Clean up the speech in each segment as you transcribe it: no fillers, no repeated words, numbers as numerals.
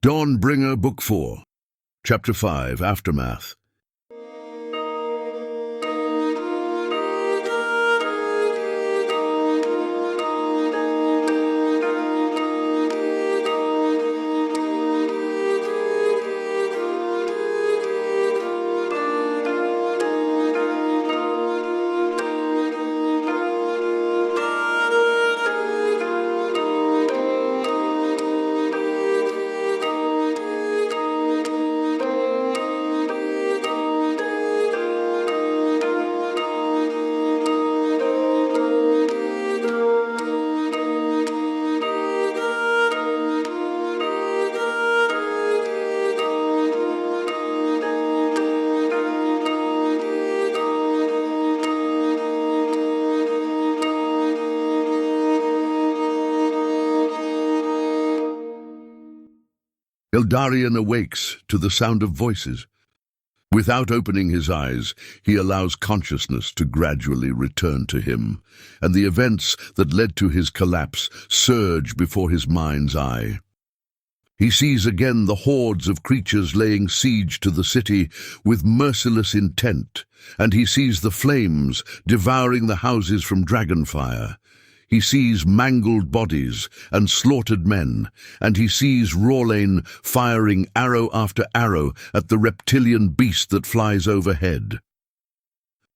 Dawnbringer, Book 4, Chapter 5, Aftermath. Eldarion awakes to the sound of voices. Without opening his eyes, he allows consciousness to gradually return to him, and the events that led to his collapse surge before his mind's eye. He sees again the hordes of creatures laying siege to the city with merciless intent, and he sees the flames devouring the houses from dragonfire. He sees mangled bodies and slaughtered men, and he sees Rawlane firing arrow after arrow at the reptilian beast that flies overhead.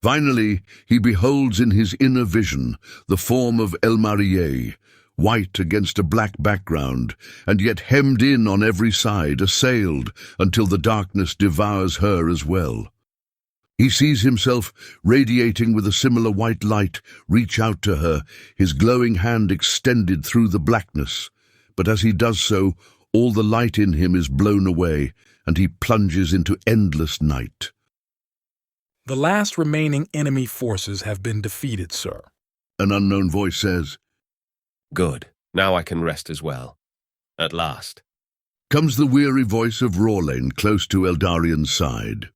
Finally, he beholds in his inner vision the form of Elmarie, white against a black background, and yet hemmed in on every side, assailed until the darkness devours her as well. He sees himself, radiating with a similar white light, reach out to her, his glowing hand extended through the blackness. But as he does so, all the light in him is blown away, and he plunges into endless night. The last remaining enemy forces have been defeated, sir. An unknown voice says. Good. Now I can rest as well. At last. Comes the weary voice of Rawlane close to Eldarion's side.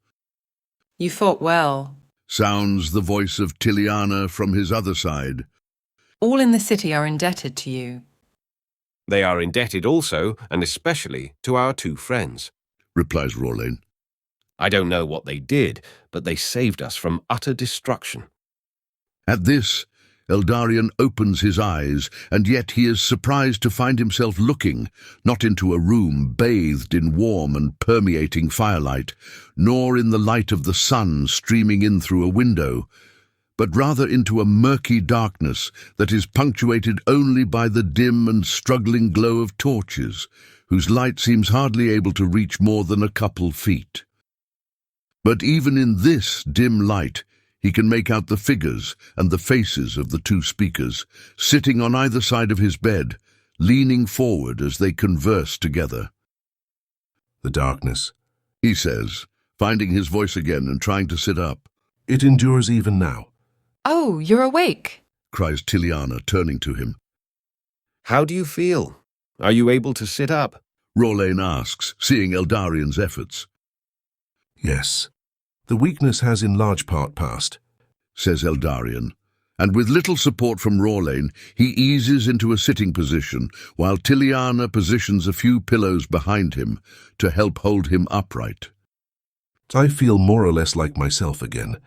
You fought well. Sounds the voice of Tiliana from his other side. All in the city are indebted to you. They are indebted also, and especially, to our two friends, replies Rawlane. I don't know what they did, but they saved us from utter destruction. At this, Eldarion opens his eyes, and yet he is surprised to find himself looking, not into a room bathed in warm and permeating firelight, nor in the light of the sun streaming in through a window, but rather into a murky darkness that is punctuated only by the dim and struggling glow of torches, whose light seems hardly able to reach more than a couple feet. But even in this dim light, he can make out the figures and the faces of the two speakers, sitting on either side of his bed, leaning forward as they converse together. The darkness, he says, finding his voice again and trying to sit up. It endures even now. Oh, you're awake, cries Tiliana, turning to him. How do you feel? Are you able to sit up? Rawlane asks, seeing Eldarion's efforts. Yes. The weakness has in large part passed, says Eldarion, and with little support from Rawlane, he eases into a sitting position while Tiliana positions a few pillows behind him to help hold him upright. I feel more or less like myself again,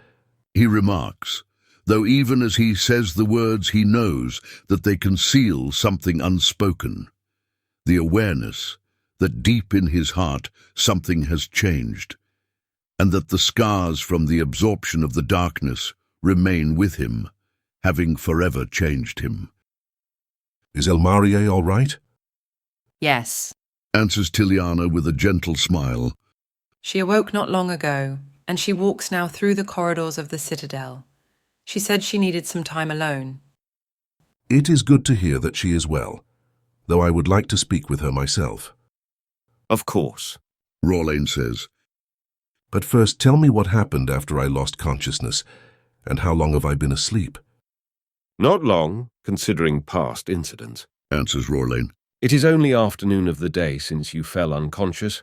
he remarks, though even as he says the words he knows that they conceal something unspoken, the awareness that deep in his heart something has changed, and that the scars from the absorption of the darkness remain with him, having forever changed him. Is Elmarie all right? Yes. Answers Tiliana with a gentle smile. She awoke not long ago, and she walks now through the corridors of the citadel. She said she needed some time alone. It is good to hear that she is well, though I would like to speak with her myself. Of course, Rawlane says. But first tell me what happened after I lost consciousness, and how long have I been asleep? Not long, considering past incidents, answers Rawlane. It is only afternoon of the day since you fell unconscious.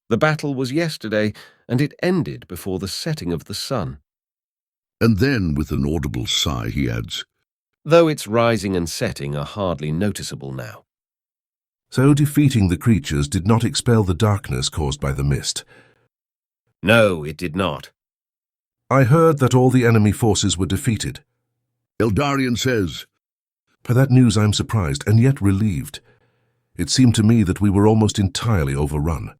The battle was yesterday, and it ended before the setting of the sun. And then, with an audible sigh, he adds, Though its rising and setting are hardly noticeable now. So defeating the creatures did not expel the darkness caused by the mist. No, it did not. I heard that all the enemy forces were defeated. Eldarion says, By that news I am surprised and yet relieved. It seemed to me that we were almost entirely overrun.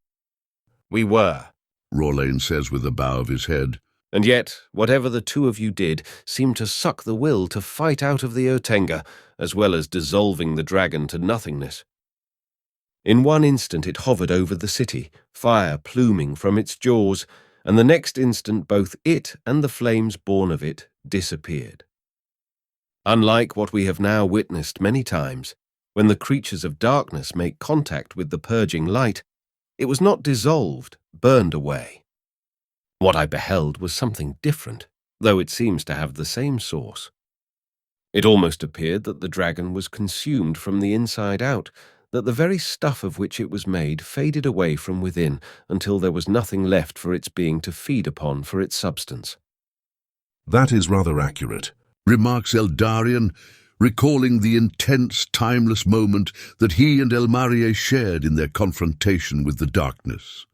We were. Rorlane says with a bow of his head. And yet, whatever the two of you did seemed to suck the will to fight out of the Otenga, as well as dissolving the dragon to nothingness. In one instant it hovered over the city, fire pluming from its jaws, and the next instant both it and the flames born of it disappeared. Unlike what we have now witnessed many times, when the creatures of darkness make contact with the purging light, it was not dissolved, burned away. What I beheld was something different, though it seems to have the same source. It almost appeared that the dragon was consumed from the inside out, that the very stuff of which it was made faded away from within until there was nothing left for its being to feed upon for its substance. That is rather accurate, Remarks Eldarion, recalling the intense, timeless moment that he and Elmarie shared in their confrontation with the darkness.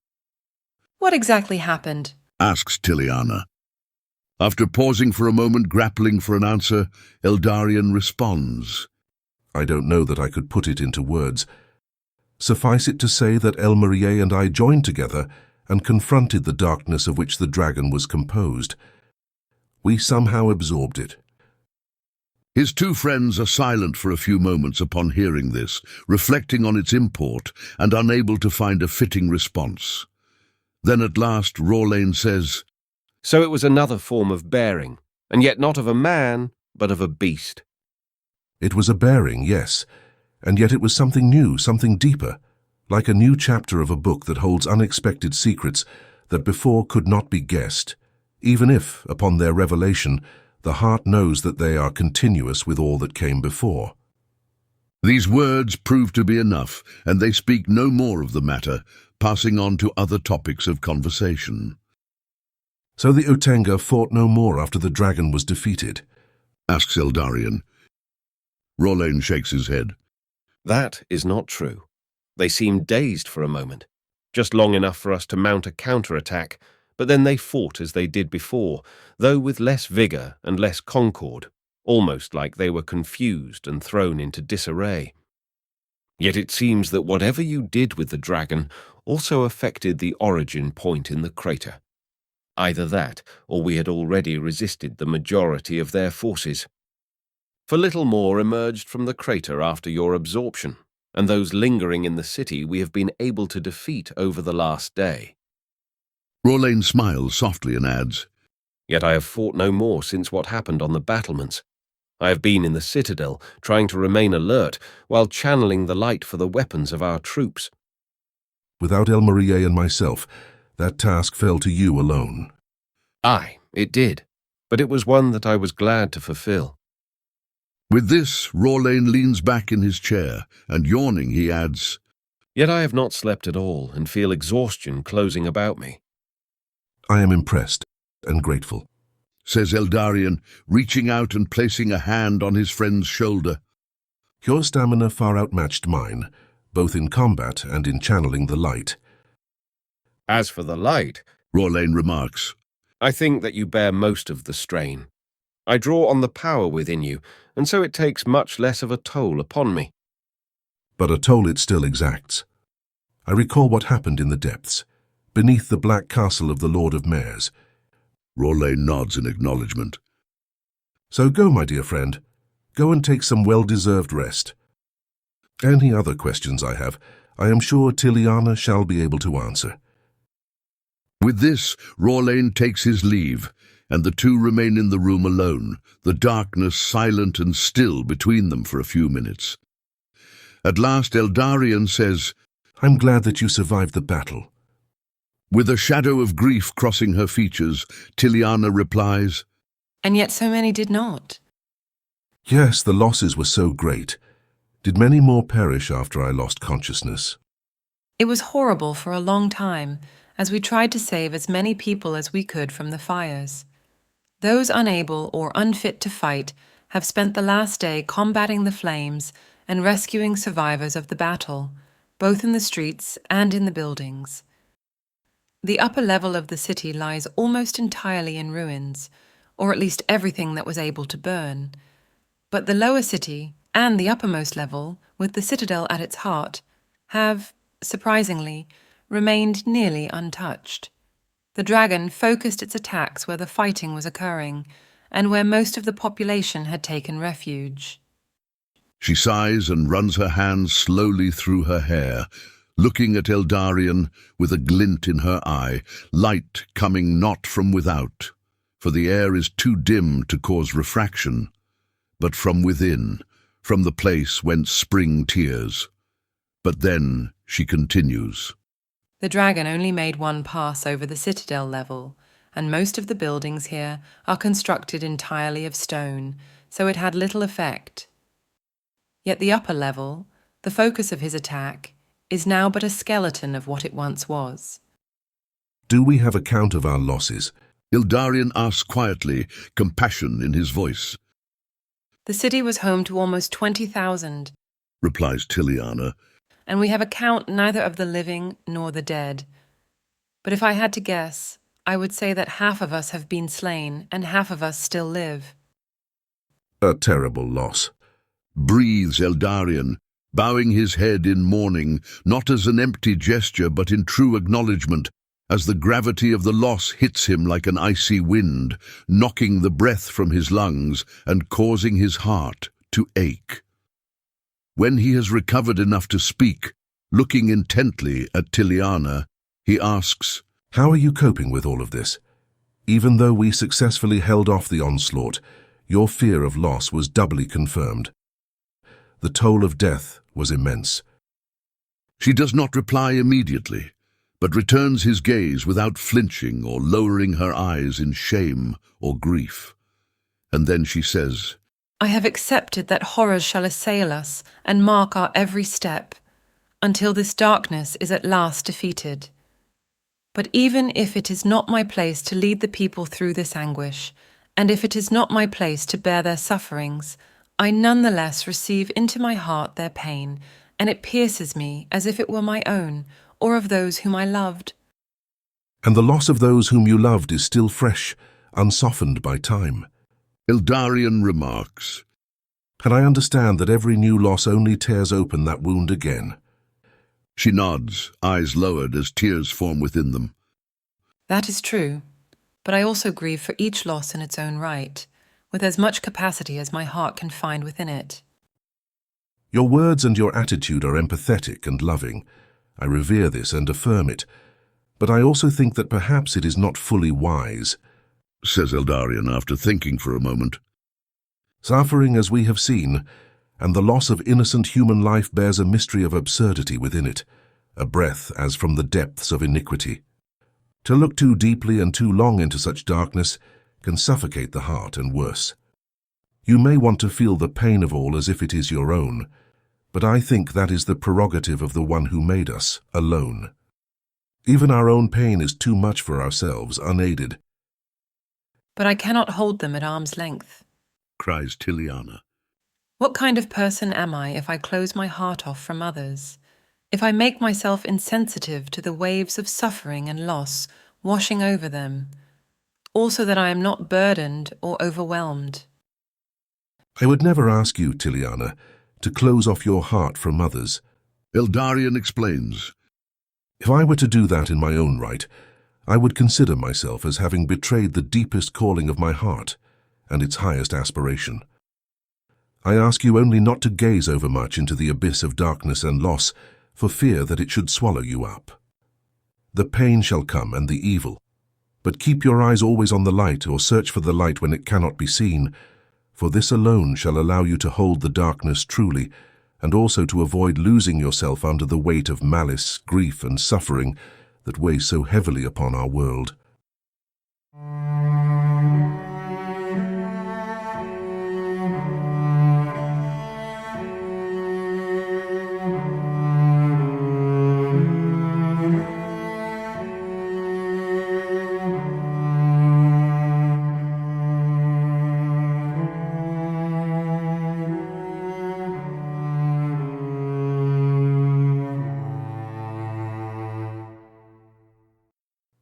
What exactly happened? Asks Tiliana. After pausing for a moment, grappling for an answer, Eldarion responds. I don't know that I could put it into words. Suffice it to say that Elmarie and I joined together and confronted the darkness of which the dragon was composed. We somehow absorbed it. His two friends are silent for a few moments upon hearing this, reflecting on its import and unable to find a fitting response. Then at last Rorlane says, So it was another form of bearing, and yet not of a man, but of a beast. It was a bearing, yes, and yet it was something new, something deeper, like a new chapter of a book that holds unexpected secrets that before could not be guessed, even if, upon their revelation, the heart knows that they are continuous with all that came before. These words prove to be enough, and they speak no more of the matter, passing on to other topics of conversation. So the Otenga fought no more after the dragon was defeated? Asks Eldarion. Rorlane shakes his head. That is not true. They seemed dazed for a moment, just long enough for us to mount a counterattack, but then they fought as they did before, though with less vigour and less concord, almost like they were confused and thrown into disarray. Yet it seems that whatever you did with the dragon also affected the origin point in the crater. Either that, or we had already resisted the majority of their forces. For little more emerged from the crater after your absorption, and those lingering in the city we have been able to defeat over the last day. Rorlane smiles softly and adds, Yet I have fought no more since what happened on the battlements. I have been in the citadel, trying to remain alert, while channeling the light for the weapons of our troops. Without Elmarie and myself, that task fell to you alone. Aye, it did, but it was one that I was glad to fulfill. With this, Rorlane leans back in his chair, and yawning he adds, Yet I have not slept at all, and feel exhaustion closing about me. I am impressed and grateful, says Eldarion, reaching out and placing a hand on his friend's shoulder. Your stamina far outmatched mine, both in combat and in channeling the light. As for the light, Rorlane remarks, I think that you bear most of the strain. I draw on the power within you, and so it takes much less of a toll upon me. But a toll it still exacts. I recall what happened in the depths, beneath the black castle of the Lord of Mares. Rorlane nods in acknowledgement. So go, my dear friend. Go and take some well-deserved rest. Any other questions I have, I am sure Tiliana shall be able to answer. With this, Rorlane takes his leave, and the two remain in the room alone, the darkness silent and still between them for a few minutes. At last Eldarion says, I'm glad that you survived the battle. With a shadow of grief crossing her features, Tiliana replies, And yet so many did not. Yes, the losses were so great. Did many more perish after I lost consciousness? It was horrible for a long time, as we tried to save as many people as we could from the fires. Those unable or unfit to fight have spent the last day combating the flames and rescuing survivors of the battle, both in the streets and in the buildings. The upper level of the city lies almost entirely in ruins, or at least everything that was able to burn. But the lower city and the uppermost level, with the citadel at its heart, have, surprisingly, remained nearly untouched. The dragon focused its attacks where the fighting was occurring, and where most of the population had taken refuge. She sighs and runs her hands slowly through her hair, looking at Eldarion with a glint in her eye, light coming not from without, for the air is too dim to cause refraction, but from within, from the place whence spring tears. But then she continues. The dragon only made one pass over the citadel level, and most of the buildings here are constructed entirely of stone, so it had little effect. Yet the upper level, the focus of his attack, is now but a skeleton of what it once was. Do we have account of our losses? Eldarion asks quietly, compassion in his voice. The city was home to almost 20,000, Replies Tiliana. and we have account neither of the living nor the dead. But if I had to guess, I would say that half of us have been slain and half of us still live. A terrible loss. Breathes Eldarion, bowing his head in mourning, not as an empty gesture but in true acknowledgement, as the gravity of the loss hits him like an icy wind, knocking the breath from his lungs and causing his heart to ache. When he has recovered enough to speak, looking intently at Tiliana, he asks, How are you coping with all of this? Even though we successfully held off the onslaught, your fear of loss was doubly confirmed. The toll of death was immense. She does not reply immediately, but returns his gaze without flinching or lowering her eyes in shame or grief. And then she says, I have accepted that horrors shall assail us and mark our every step, until this darkness is at last defeated. But even if it is not my place to lead the people through this anguish, and if it is not my place to bear their sufferings, I nonetheless receive into my heart their pain, and it pierces me as if it were my own, or of those whom I loved. And the loss of those whom you loved is still fresh, unsoftened by time. Eldarion remarks, And I understand that every new loss only tears open that wound again. She nods, eyes lowered as tears form within them. That is true, but I also grieve for each loss in its own right, with as much capacity as my heart can find within it. Your words and your attitude are empathetic and loving. I revere this and affirm it, but I also think that perhaps it is not fully wise, Says Eldarion after thinking for a moment. Suffering as we have seen, and the loss of innocent human life bears a mystery of absurdity within it, a breath as from the depths of iniquity. To look too deeply and too long into such darkness can suffocate the heart and worse. You may want to feel the pain of all as if it is your own, but I think that is the prerogative of the one who made us, alone. Even our own pain is too much for ourselves, unaided. But I cannot hold them at arm's length. Cries Tiliana. What kind of person am I if I close my heart off from others? If I make myself insensitive to the waves of suffering and loss washing over them, also that I am not burdened or overwhelmed? I would never ask you, Tiliana, to close off your heart from others. Eldarion explains. If I were to do that in my own right, I would consider myself as having betrayed the deepest calling of my heart and its highest aspiration. I ask you only not to gaze overmuch into the abyss of darkness and loss for fear that it should swallow you up. The pain shall come and the evil, but keep your eyes always on the light or search for the light when it cannot be seen, for this alone shall allow you to hold the darkness truly and also to avoid losing yourself under the weight of malice, grief and suffering that weigh so heavily upon our world.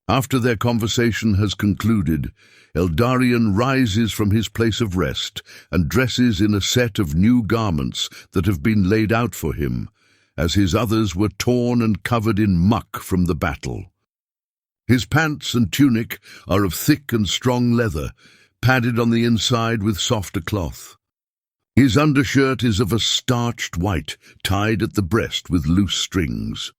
After their conversation has concluded, Eldarion rises from his place of rest and dresses in a set of new garments that have been laid out for him, as his others were torn and covered in muck from the battle. His pants and tunic are of thick and strong leather, padded on the inside with softer cloth. His undershirt is of a starched white, tied at the breast with loose strings.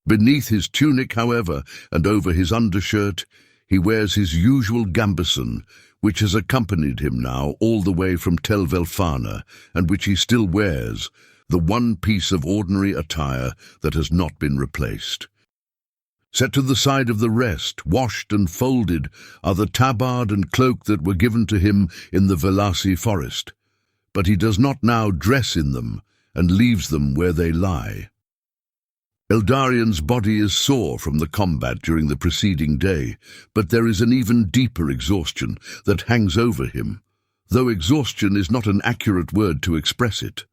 Beneath his tunic, however, and over his undershirt, he wears his usual gambeson, which has accompanied him now all the way from Tel Velfana, and which he still wears, the one piece of ordinary attire that has not been replaced. Set to the side of the rest, washed and folded, are the tabard and cloak that were given to him in the Velasi forest, but he does not now dress in them, and leaves them where they lie. Eldarion's body is sore from the combat during the preceding day, but there is an even deeper exhaustion that hangs over him, though exhaustion is not an accurate word to express it.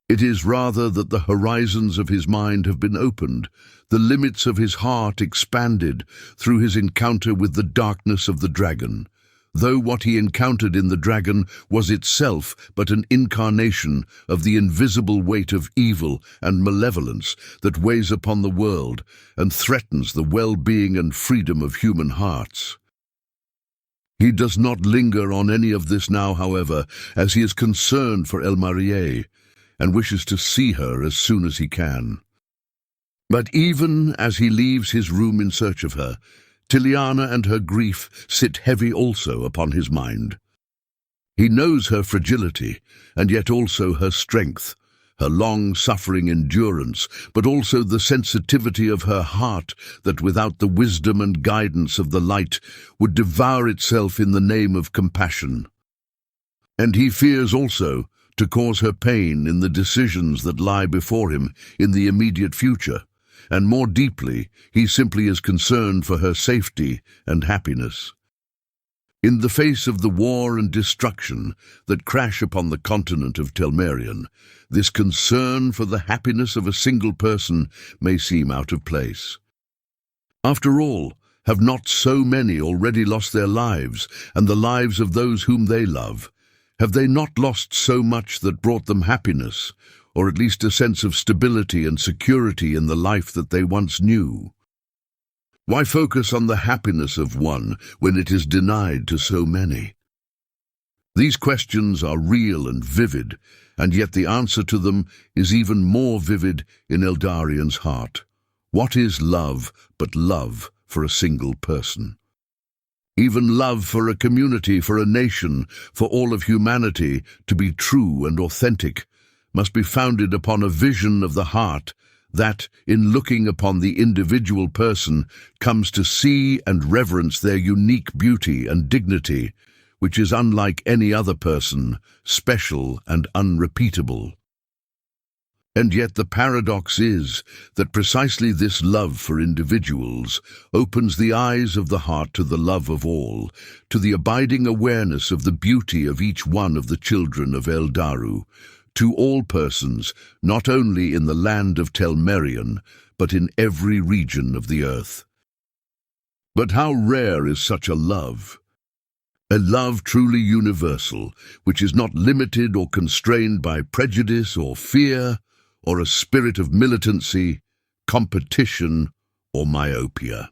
It is rather that the horizons of his mind have been opened, the limits of his heart expanded through his encounter with the darkness of the dragon, though what he encountered in the dragon was itself but an incarnation of the invisible weight of evil and malevolence that weighs upon the world and threatens the well-being and freedom of human hearts. He does not linger on any of this now, however, as he is concerned for Elmarie and wishes to see her as soon as he can. But even as he leaves his room in search of her, Tiliana and her grief sit heavy also upon his mind. He knows her fragility, and yet also her strength, her long-suffering endurance, but also the sensitivity of her heart that without the wisdom and guidance of the light would devour itself in the name of compassion. And he fears also to cause her pain in the decisions that lie before him in the immediate future, and more deeply, he simply is concerned for her safety and happiness. In the face of the war and destruction that crash upon the continent of Telmerion, this concern for the happiness of a single person may seem out of place. After all, have not so many already lost their lives and the lives of those whom they love? Have they not lost so much that brought them happiness, or at least a sense of stability and security in the life that they once knew? Why focus on the happiness of one when it is denied to so many? These questions are real and vivid, and yet the answer to them is even more vivid in Eldarion's heart. What is love but love for a single person? Even love for a community, for a nation, for all of humanity to be true and authentic must be founded upon a vision of the heart that, in looking upon the individual person, comes to see and reverence their unique beauty and dignity, which is unlike any other person, special and unrepeatable. And yet the paradox is that precisely this love for individuals opens the eyes of the heart to the love of all, to the abiding awareness of the beauty of each one of the children of Eldaru, to all persons, not only in the land of Telmerion, but in every region of the earth. But how rare is such a love! A love truly universal, which is not limited or constrained by prejudice or fear, or a spirit of militancy, competition, or myopia.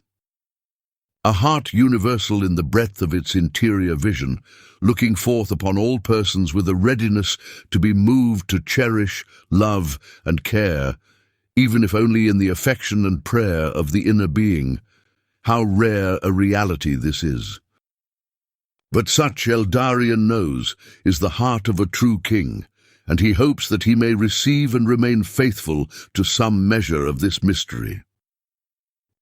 A heart universal in the breadth of its interior vision, looking forth upon all persons with a readiness to be moved to cherish, love, and care, even if only in the affection and prayer of the inner being. How rare a reality this is! But such, Eldarion knows, is the heart of a true king, and he hopes that he may receive and remain faithful to some measure of this mystery.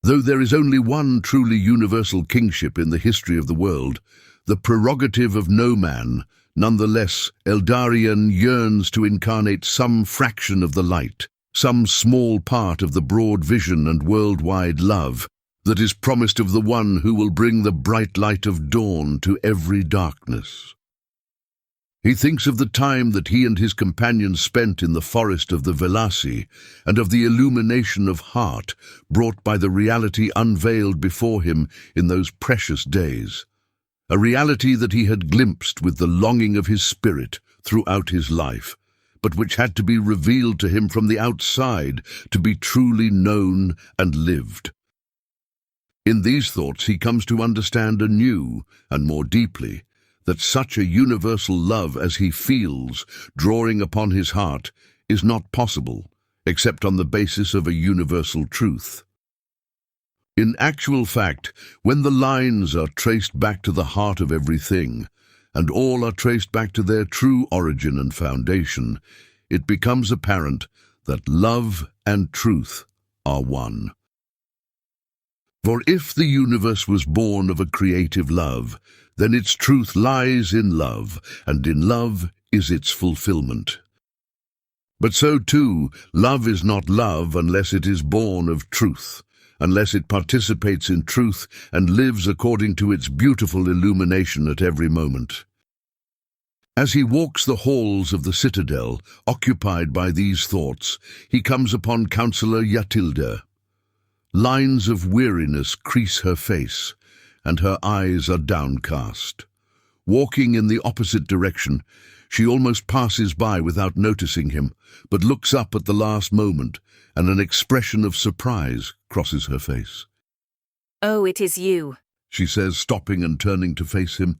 Though there is only one truly universal kingship in the history of the world, the prerogative of no man, nonetheless, Eldarion yearns to incarnate some fraction of the light, some small part of the broad vision and worldwide love that is promised of the one who will bring the bright light of dawn to every darkness. He thinks of the time that he and his companions spent in the forest of the Velasi, and of the illumination of heart brought by the reality unveiled before him in those precious days. A reality that he had glimpsed with the longing of his spirit throughout his life, but which had to be revealed to him from the outside to be truly known and lived. In these thoughts he comes to understand anew and more deeply that such a universal love as he feels drawing upon his heart is not possible except on the basis of a universal truth. In actual fact, when the lines are traced back to the heart of everything, and all are traced back to their true origin and foundation, it becomes apparent that love and truth are one. For if the universe was born of a creative love, then its truth lies in love, and in love is its fulfillment. But so too, love is not love unless it is born of truth, unless it participates in truth and lives according to its beautiful illumination at every moment. As he walks the halls of the citadel, occupied by these thoughts, he comes upon Councillor Yatilda. Lines of weariness crease her face, and her eyes are downcast. Walking in the opposite direction, she almost passes by without noticing him, but looks up at the last moment, and an expression of surprise crosses her face. "Oh, it is you," she says, stopping and turning to face him.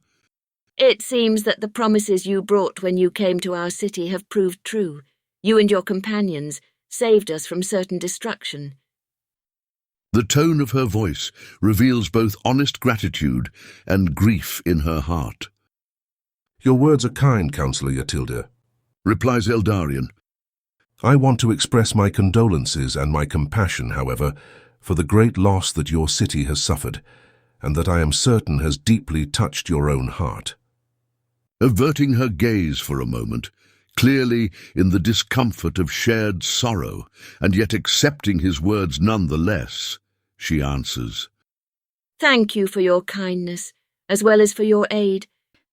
"It seems that the promises you brought when you came to our city have proved true. You and your companions saved us from certain destruction." The tone of her voice reveals both honest gratitude and grief in her heart. Your words are kind, Councillor Yatilda, replies Eldarion. I want to express my condolences and my compassion, however, for the great loss that your city has suffered, and that I am certain has deeply touched your own heart. Averting her gaze for a moment, clearly in the discomfort of shared sorrow, and yet accepting his words nonetheless, she answers, "Thank you for your kindness, as well as for your aid."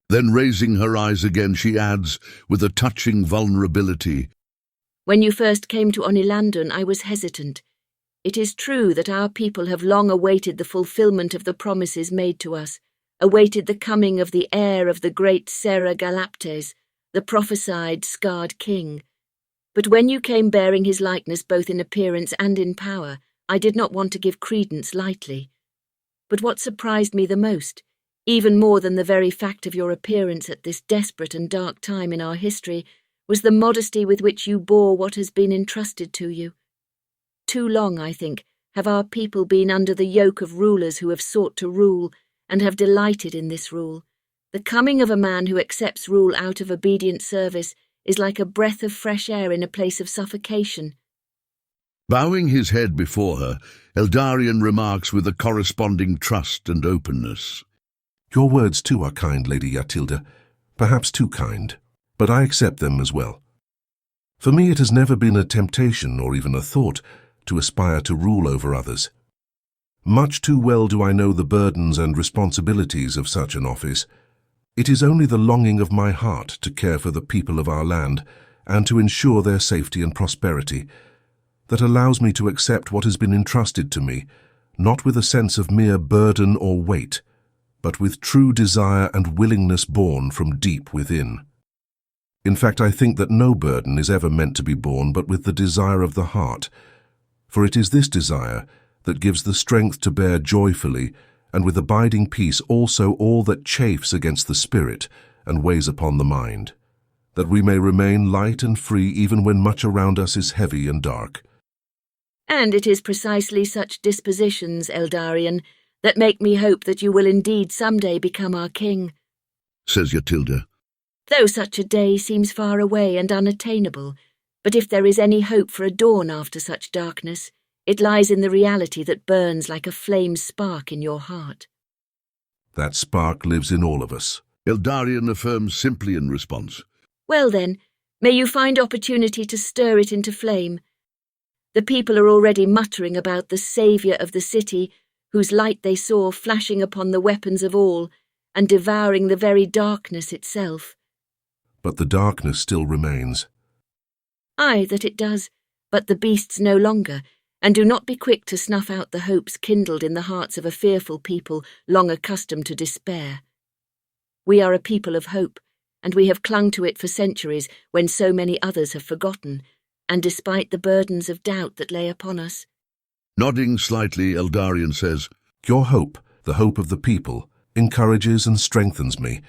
Then raising her eyes again, she adds, with a touching vulnerability, "When you first came to Onilandun, I was hesitant. It is true that our people have long awaited the fulfillment of the promises made to us, awaited the coming of the heir of the great Serra Galaptes, the prophesied scarred king. But when you came bearing his likeness both in appearance and in power, I did not want to give credence lightly. But what surprised me the most, even more than the very fact of your appearance at this desperate and dark time in our history, was the modesty with which you bore what has been entrusted to you. Too long, I think, have our people been under the yoke of rulers who have sought to rule, and have delighted in this rule. The coming of a man who accepts rule out of obedient service is like a breath of fresh air in a place of suffocation." Bowing his head before her, Eldarion remarks with a corresponding trust and openness. Your words too are kind, Lady Yatilda, perhaps too kind, but I accept them as well. For me it has never been a temptation or even a thought to aspire to rule over others. Much too well do I know the burdens and responsibilities of such an office. It is only the longing of my heart to care for the people of our land and to ensure their safety and prosperity that allows me to accept what has been entrusted to me, not with a sense of mere burden or weight, but with true desire and willingness born from deep within. In fact, I think that no burden is ever meant to be borne but with the desire of the heart, for it is this desire that gives the strength to bear joyfully and with abiding peace also all that chafes against the spirit and weighs upon the mind, that we may remain light and free even when much around us is heavy and dark. "And it is precisely such dispositions, Eldarion, that make me hope that you will indeed someday become our king," says Yatilda. "Though such a day seems far away and unattainable, but if there is any hope for a dawn after such darkness, it lies in the reality that burns like a flame spark in your heart." That spark lives in all of us, Eldarion affirms simply in response. "Well then, may you find opportunity to stir it into flame. The people are already muttering about the saviour of the city, whose light they saw flashing upon the weapons of all and devouring the very darkness itself." but the darkness still remains. Aye, that it does, but the beasts no longer, and do not be quick to snuff out the hopes kindled in the hearts of a fearful people long accustomed to despair. We are a people of hope, and we have clung to it for centuries when so many others have forgotten, and despite the burdens of doubt that lay upon us. Nodding slightly, Eldarion says, Your hope, the hope of the people, encourages and strengthens me,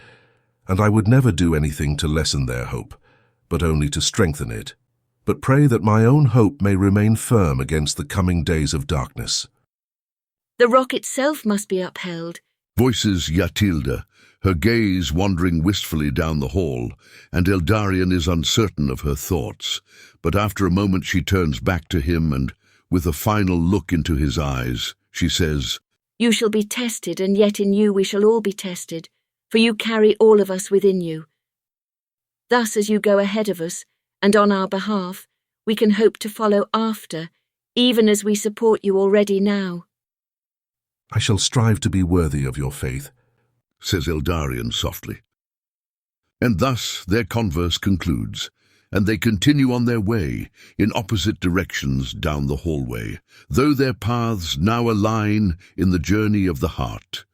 and I would never do anything to lessen their hope, but only to strengthen it. But pray that my own hope may remain firm against the coming days of darkness. The rock itself must be upheld. voices Yatilda, her gaze wandering wistfully down the hall, and Eldarion is uncertain of her thoughts, but after a moment she turns back to him and, with a final look into his eyes, she says, You shall be tested, and yet in you we shall all be tested, for you carry all of us within you. Thus, as you go ahead of us, and on our behalf, we can hope to follow after, even as we support you already now. I shall strive to be worthy of your faith, says Eldarion softly. And thus their converse concludes, and they continue on their way in opposite directions down the hallway, though their paths now align in the journey of the heart.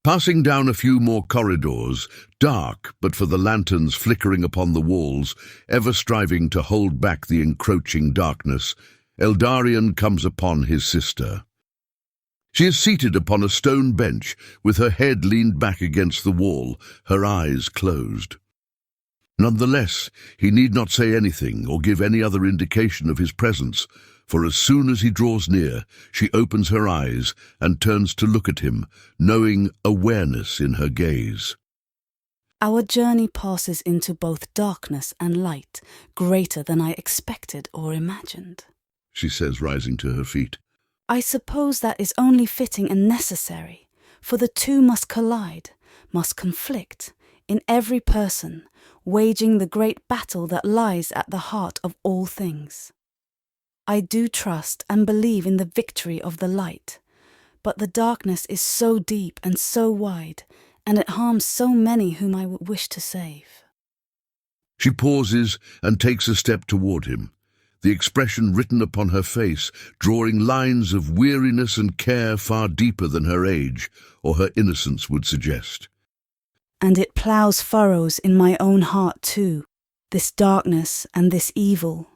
Passing down a few more corridors, dark but for the lanterns flickering upon the walls, ever striving to hold back the encroaching darkness, Eldarion comes upon his sister. She is seated upon a stone bench, with her head leaned back against the wall, her eyes closed. Nonetheless, he need not say anything or give any other indication of his presence, for as soon as he draws near, she opens her eyes and turns to look at him, knowing awareness in her gaze. Our journey passes into both darkness and light, greater than I expected or imagined, she says, rising to her feet. I suppose that is only fitting and necessary, for the two must collide, must conflict, in every person, waging the great battle that lies at the heart of all things. I do trust and believe in the victory of the light, but the darkness is so deep and so wide, and it harms so many whom I would wish to save. She pauses and takes a step toward him, the expression written upon her face drawing lines of weariness and care far deeper than her age or her innocence would suggest. And it ploughs furrows in my own heart too, this darkness and this evil.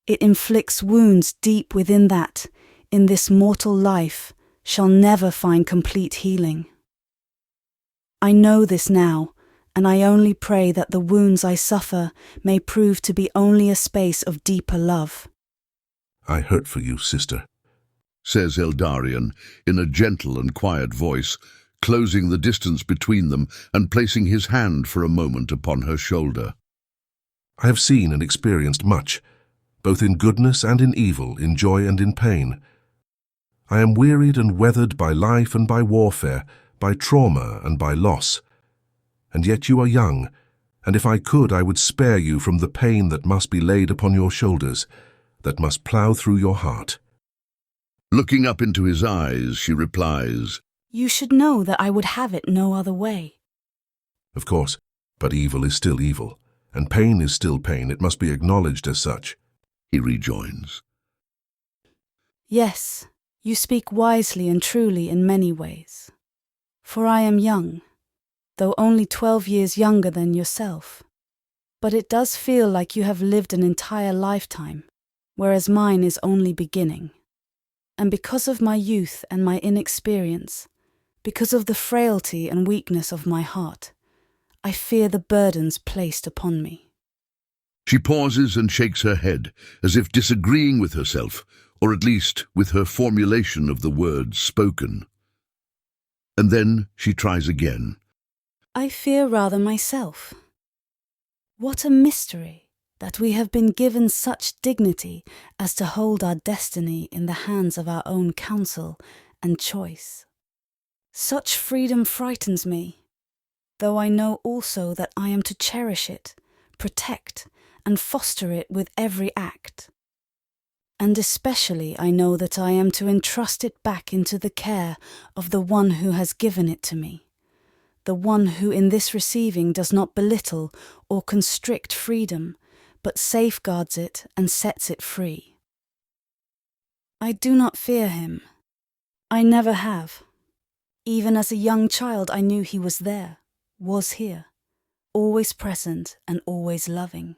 It inflicts wounds deep within that, in this mortal life, shall never find complete healing. I know this now, and I only pray that the wounds I suffer may prove to be only a space of deeper love. I hurt for you, sister, says Eldarion in a gentle and quiet voice, closing the distance between them and placing his hand for a moment upon her shoulder. I have seen and experienced much, both in goodness and in evil, in joy and in pain. I am wearied and weathered by life and by warfare, by trauma and by loss. And yet you are young, and if I could, I would spare you from the pain that must be laid upon your shoulders, that must plough through your heart. Looking up into his eyes, she replies, You should know that I would have it no other way. Of course, but evil is still evil, and pain is still pain. It must be acknowledged as such. He rejoins. Yes, you speak wisely and truly in many ways. For I am young, though only 12 years younger than yourself. But it does feel like you have lived an entire lifetime, whereas mine is only beginning. And because of my youth and my inexperience, because of the frailty and weakness of my heart, I fear the burdens placed upon me. She pauses and shakes her head, as if disagreeing with herself, or at least with her formulation of the words spoken. And then she tries again. I fear rather myself. What a mystery that we have been given such dignity as to hold our destiny in the hands of our own counsel and choice. Such freedom frightens me, though I know also that I am to cherish it, protect, and foster it with every act. And especially I know that I am to entrust it back into the care of the one who has given it to me, the one who in this receiving does not belittle or constrict freedom, but safeguards it and sets it free. I do not fear him. I never have. Even as a young child I knew he was there, was here, always present and always loving.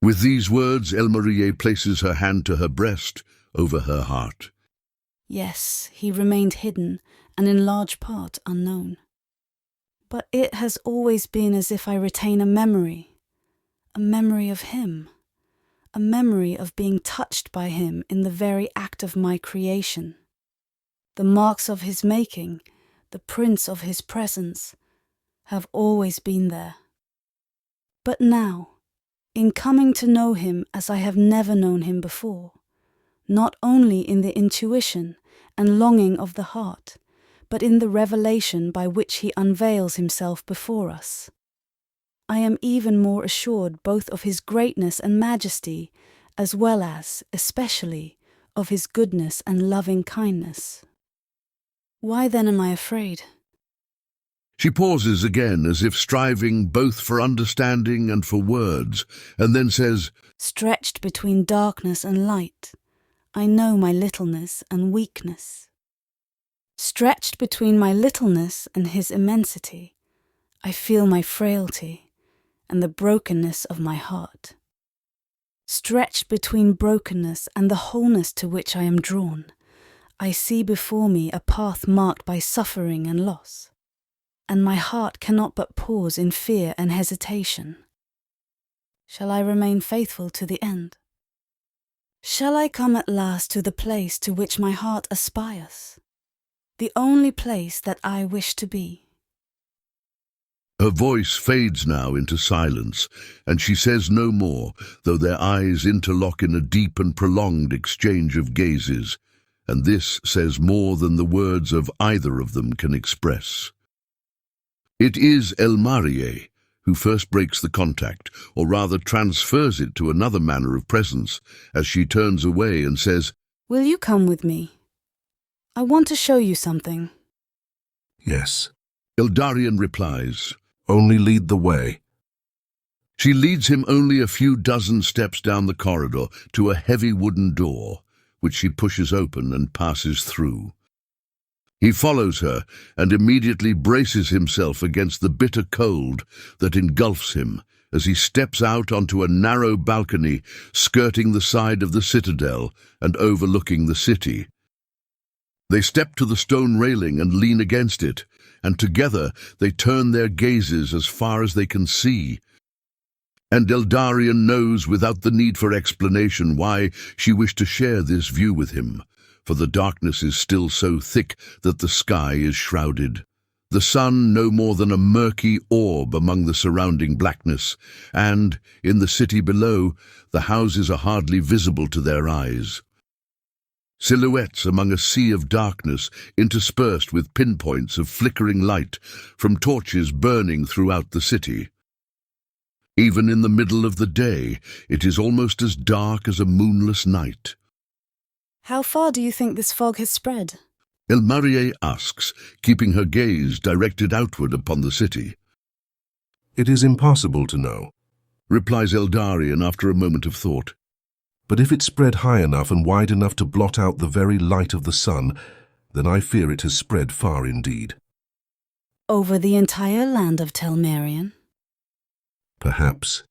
With these words, Elmarie places her hand to her breast, over her heart. Yes, he remained hidden and in large part unknown. But it has always been as if I retain a memory of him, a memory of being touched by him in the very act of my creation. The marks of his making, the prints of his presence, have always been there. But now, in coming to know him as I have never known him before, not only in the intuition and longing of the heart, but in the revelation by which he unveils himself before us, I am even more assured both of his greatness and majesty, as well as, especially, of his goodness and loving kindness. Why then am I afraid? She pauses again, as if striving both for understanding and for words, and then says, Stretched between darkness and light, I know my littleness and weakness. Stretched between my littleness and his immensity, I feel my frailty and the brokenness of my heart. Stretched between brokenness and the wholeness to which I am drawn, I see before me a path marked by suffering and loss, and my heart cannot but pause in fear and hesitation. Shall I remain faithful to the end? Shall I come at last to the place to which my heart aspires, the only place that I wish to be? Her voice fades now into silence, and she says no more, though their eyes interlock in a deep and prolonged exchange of gazes, and this says more than the words of either of them can express. It is Elmarie who first breaks the contact, or rather transfers it to another manner of presence, as she turns away and says, Will you come with me? I want to show you something. Yes. Eldarion replies. Only lead the way. She leads him only a few dozen steps down the corridor to a heavy wooden door, which she pushes open and passes through. He follows her and immediately braces himself against the bitter cold that engulfs him as he steps out onto a narrow balcony skirting the side of the citadel and overlooking the city. They step to the stone railing and lean against it, and together they turn their gazes as far as they can see. And Eldarion knows without the need for explanation why she wished to share this view with him, for the darkness is still so thick that the sky is shrouded. The sun no more than a murky orb among the surrounding blackness, and, in the city below, the houses are hardly visible to their eyes. Silhouettes among a sea of darkness interspersed with pinpoints of flickering light from torches burning throughout the city. Even in the middle of the day, it is almost as dark as a moonless night. How far do you think this fog has spread? Elmarie asks, keeping her gaze directed outward upon the city. It is impossible to know, replies Eldarion after a moment of thought. but if it spread high enough and wide enough to blot out the very light of the sun, then I fear it has spread far indeed. Over the entire land of Telmerian? Perhaps.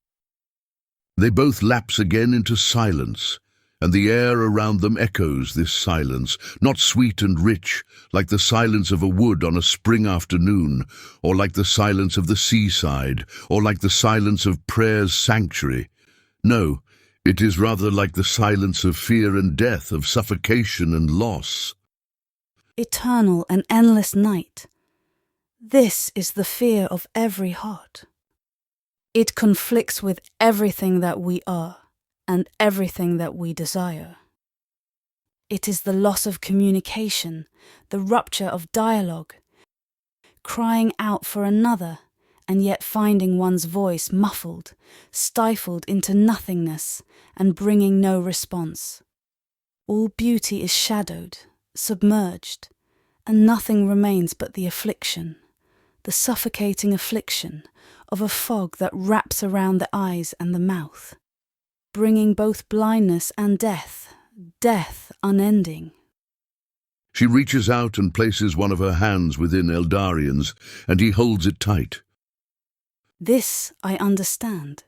They both lapse again into silence, and the air around them echoes this silence, not sweet and rich, like the silence of a wood on a spring afternoon, or like the silence of the seaside, or like the silence of prayer's sanctuary. No, it is rather like the silence of fear and death, of suffocation and loss. Eternal and endless night. This is the fear of every heart. It conflicts with everything that we are and everything that we desire. It is the loss of communication, the rupture of dialogue, crying out for another and yet finding one's voice muffled, stifled into nothingness and bringing no response. All beauty is shadowed, submerged, and nothing remains but the affliction, the suffocating affliction of a fog that wraps around the eyes and the mouth, bringing both blindness and death, death unending. She reaches out and places one of her hands within Eldarian's, and he holds it tight. This, I understand,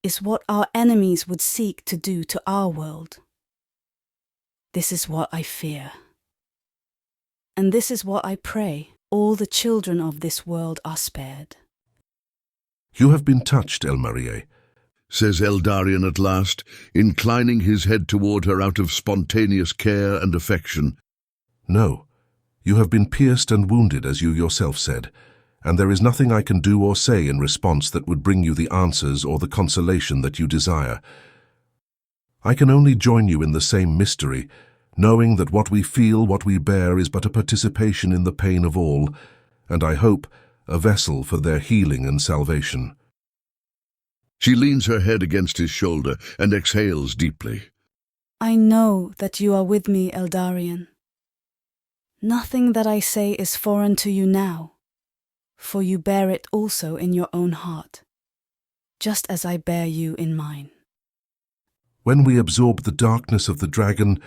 is what our enemies would seek to do to our world. This is what I fear. And this is what I pray all the children of this world are spared. You have been touched, Elmarie, Says Eldarian at last, inclining his head toward her out of spontaneous care and affection. No, you have been pierced and wounded, as you yourself said, and there is nothing I can do or say in response that would bring you the answers or the consolation that you desire. I can only join you in the same mystery, knowing that what we feel, what we bear, is but a participation in the pain of all, and I hope a vessel for their healing and salvation. She leans her head against his shoulder and exhales deeply. I know that you are with me, Eldarian. Nothing that I say is foreign to you now, for you bear it also in your own heart, just as I bear you in mine. When we absorbed the darkness of the dragon,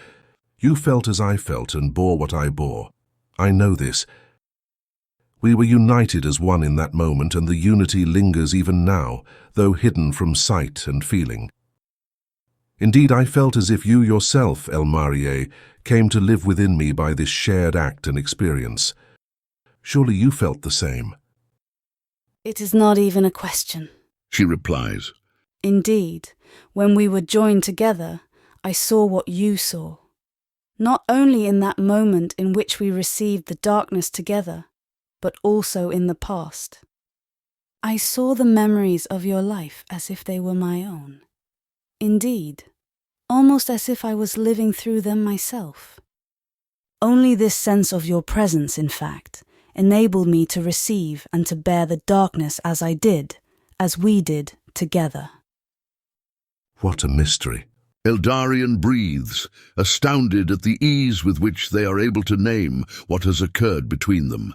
you felt as I felt and bore what I bore. I know this. We were united as one in that moment, and the unity lingers even now, though hidden from sight and feeling. Indeed, I felt as if you yourself, Elmarie, came to live within me by this shared act and experience. Surely you felt the same. It is not even a question, She replies. Indeed, when we were joined together, I saw what you saw. Not only in that moment in which we received the darkness together, but also in the past. I saw the memories of your life as if they were my own. Indeed, almost as if I was living through them myself. Only this sense of your presence, in fact, enabled me to receive and to bear the darkness as I did, as we did together. What a mystery. Eldarian breathes, astounded at the ease with which they are able to name what has occurred between them,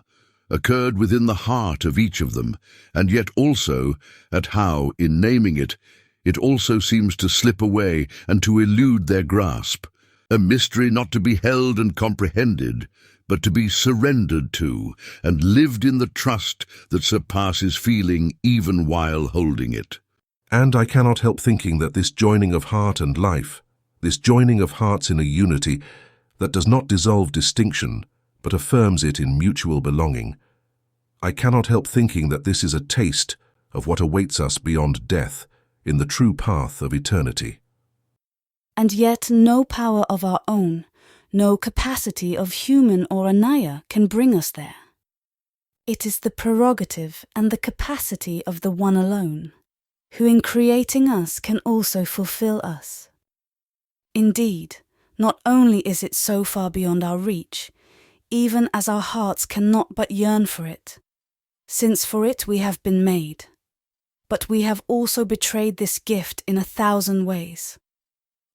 occurred within the heart of each of them, and yet also at how, in naming it, it also seems to slip away and to elude their grasp, a mystery not to be held and comprehended, but to be surrendered to and lived in the trust that surpasses feeling even while holding it. And I cannot help thinking that this joining of heart and life, this joining of hearts in a unity that does not dissolve distinction, but affirms it in mutual belonging, I cannot help thinking that this is a taste of what awaits us beyond death in the true path of eternity. And yet no power of our own, no capacity of human or Anaya can bring us there. It is the prerogative and the capacity of the One alone, who in creating us can also fulfill us. Indeed, not only is it so far beyond our reach, even as our hearts cannot but yearn for it, since for it we have been made, but we have also betrayed this gift in 1,000 ways.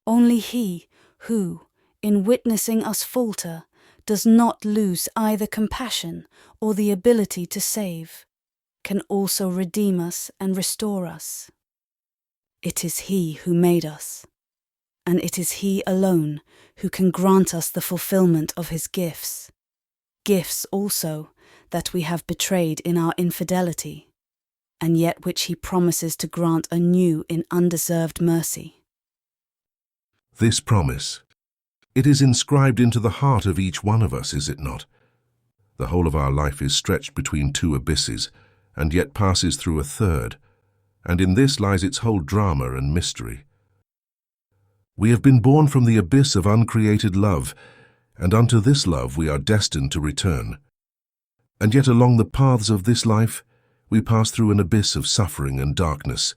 Only he who, in witnessing us falter, does not lose either compassion or the ability to save, can also redeem us and restore us. It is he who made us, and it is he alone who can grant us the fulfillment of his gifts, gifts also that we have betrayed in our infidelity, and yet which he promises to grant anew in undeserved mercy. This promise, it is inscribed into the heart of each one of us, is it not? The whole of our life is stretched between two abysses, and yet passes through a third, and in this lies its whole drama and mystery. We have been born from the abyss of uncreated love, and unto this love we are destined to return. And yet along the paths of this life we pass through an abyss of suffering and darkness,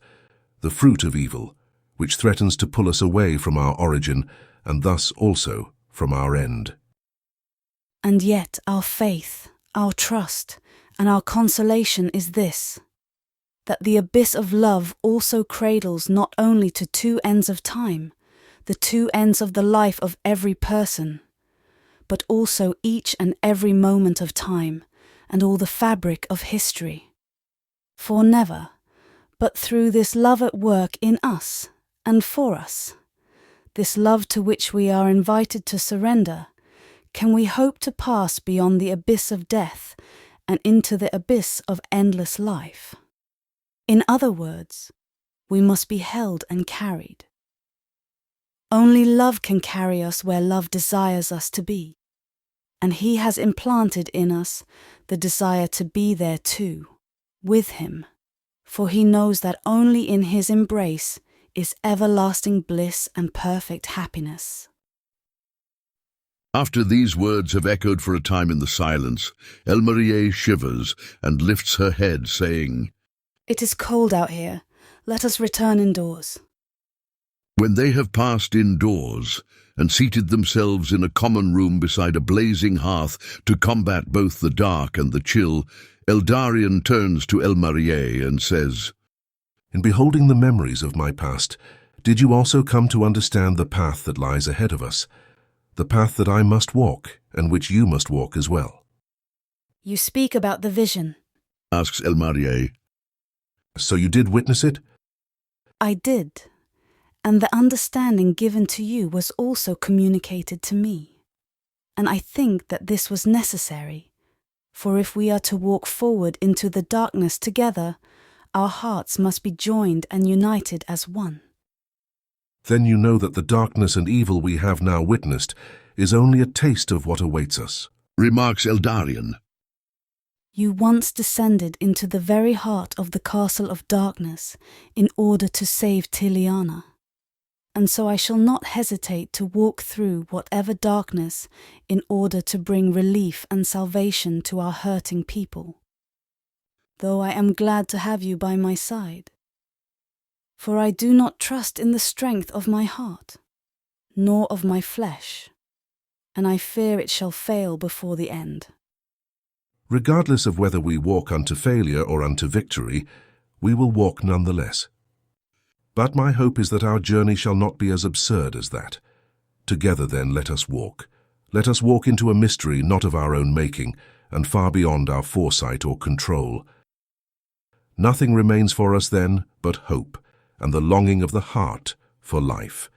the fruit of evil, which threatens to pull us away from our origin, and thus also from our end. And yet our faith, our trust, and our consolation is this, that the abyss of love also cradles not only to two ends of time, the two ends of the life of every person, but also each and every moment of time, and all the fabric of history. For never, but through this love at work in us and for us, this love to which we are invited to surrender, can we hope to pass beyond the abyss of death and into the abyss of endless life. In other words, we must be held and carried. Only love can carry us where love desires us to be, and He has implanted in us the desire to be there too, with Him, for He knows that only in His embrace is everlasting bliss and perfect happiness. After these words have echoed for a time in the silence, Elmarie shivers and lifts her head, saying, "It is cold out here. Let us return indoors." When they have passed indoors and seated themselves in a common room beside a blazing hearth to combat both the dark and the chill, Eldarion turns to Elmarie and says, "In beholding the memories of my past, did you also come to understand the path that lies ahead of us, the path that I must walk and which you must walk as well?" "You speak about the vision." asks Elmarie. "So you did witness it?" "I did, and the understanding given to you was also communicated to me. And I think that this was necessary, for if we are to walk forward into the darkness together, our hearts must be joined and united as one." "Then you know that the darkness and evil we have now witnessed is only a taste of what awaits us," remarks Eldarion. "You once descended into the very heart of the castle of darkness in order to save Tiliana, and so I shall not hesitate to walk through whatever darkness in order to bring relief and salvation to our hurting people, though I am glad to have you by my side. For I do not trust in the strength of my heart, nor of my flesh, and I fear it shall fail before the end." "Regardless of whether we walk unto failure or unto victory, we will walk nonetheless. But my hope is that our journey shall not be as absurd as that. Together then let us walk. Let us walk into a mystery not of our own making, and far beyond our foresight or control. Nothing remains for us then but hope, and the longing of the heart for life."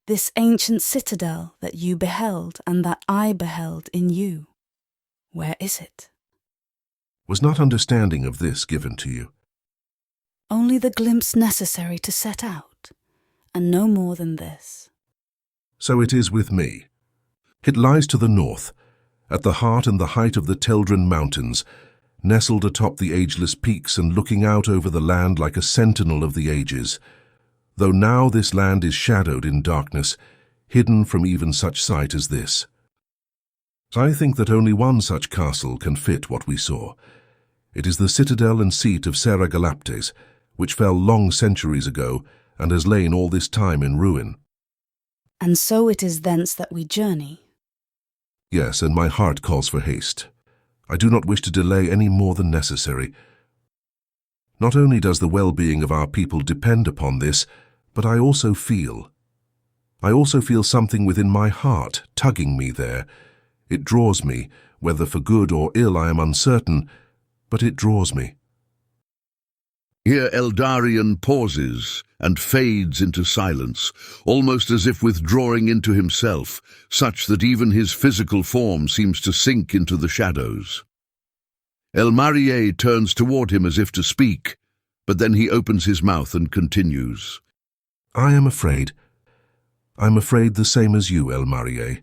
"This ancient citadel that you beheld and that I beheld in you, where is it?" Was not understanding of this given to you? "Only the glimpse necessary to set out, and no more than this." So it is with me. It lies to the north, at the heart and the height of the Teldran Mountains, nestled atop the ageless peaks and looking out over the land like a sentinel of the ages, though now this land is shadowed in darkness, hidden from even such sight as this. I think that only one such castle can fit what we saw. It is the citadel and seat of Saragalaptes, which fell long centuries ago and has lain all this time in ruin. "And so it is thence that we journey." "Yes, and my heart calls for haste. I do not wish to delay any more than necessary. Not only does the well-being of our people depend upon this, but I also feel something within my heart tugging me there. It draws me, whether for good or ill I am uncertain, but it draws me." Here Eldarion pauses and fades into silence, almost as if withdrawing into himself, such that even his physical form seems to sink into the shadows. Elmarie turns toward him as if to speak, but then he opens his mouth and continues. "I am afraid. I'm afraid the same as you, Elmarie.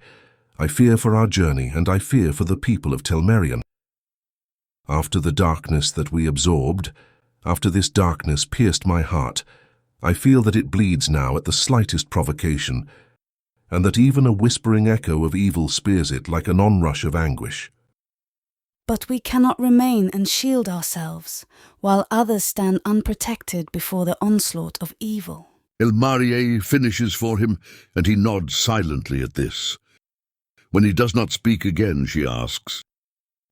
I fear for our journey, and I fear for the people of Telmerion. After the darkness that we absorbed, after this darkness pierced my heart, I feel that it bleeds now at the slightest provocation, and that even a whispering echo of evil spears it like an onrush of anguish." "But we cannot remain and shield ourselves, while others stand unprotected before the onslaught of evil." Elmarie finishes for him, and he nods silently at this. When he does not speak again, she asks,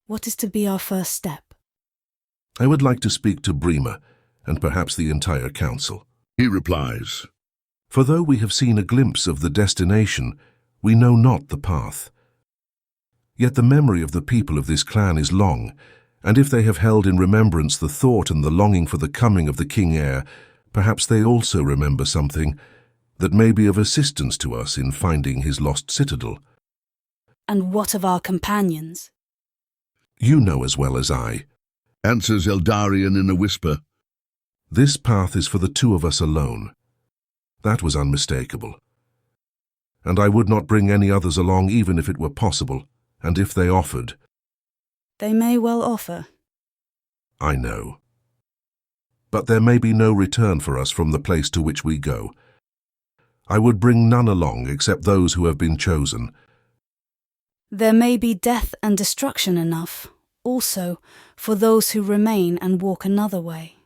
"What is to be our first step?" "I would like to speak to Brima, and perhaps the entire council." He replies, "For though we have seen a glimpse of the destination, we know not the path. Yet the memory of the people of this clan is long, and if they have held in remembrance the thought and the longing for the coming of the king-heir, perhaps they also remember something that may be of assistance to us in finding his lost citadel. And what of our companions? You know as well as I. Answers Eldarion in a whisper. This path is for the two of us alone. That was unmistakable. And I would not bring any others along even if it were possible, and if they offered. They may well offer. I know. But there may be no return for us from the place to which we go. I would bring none along except those who have been chosen. There may be death and destruction enough, also, for those who remain and walk another way.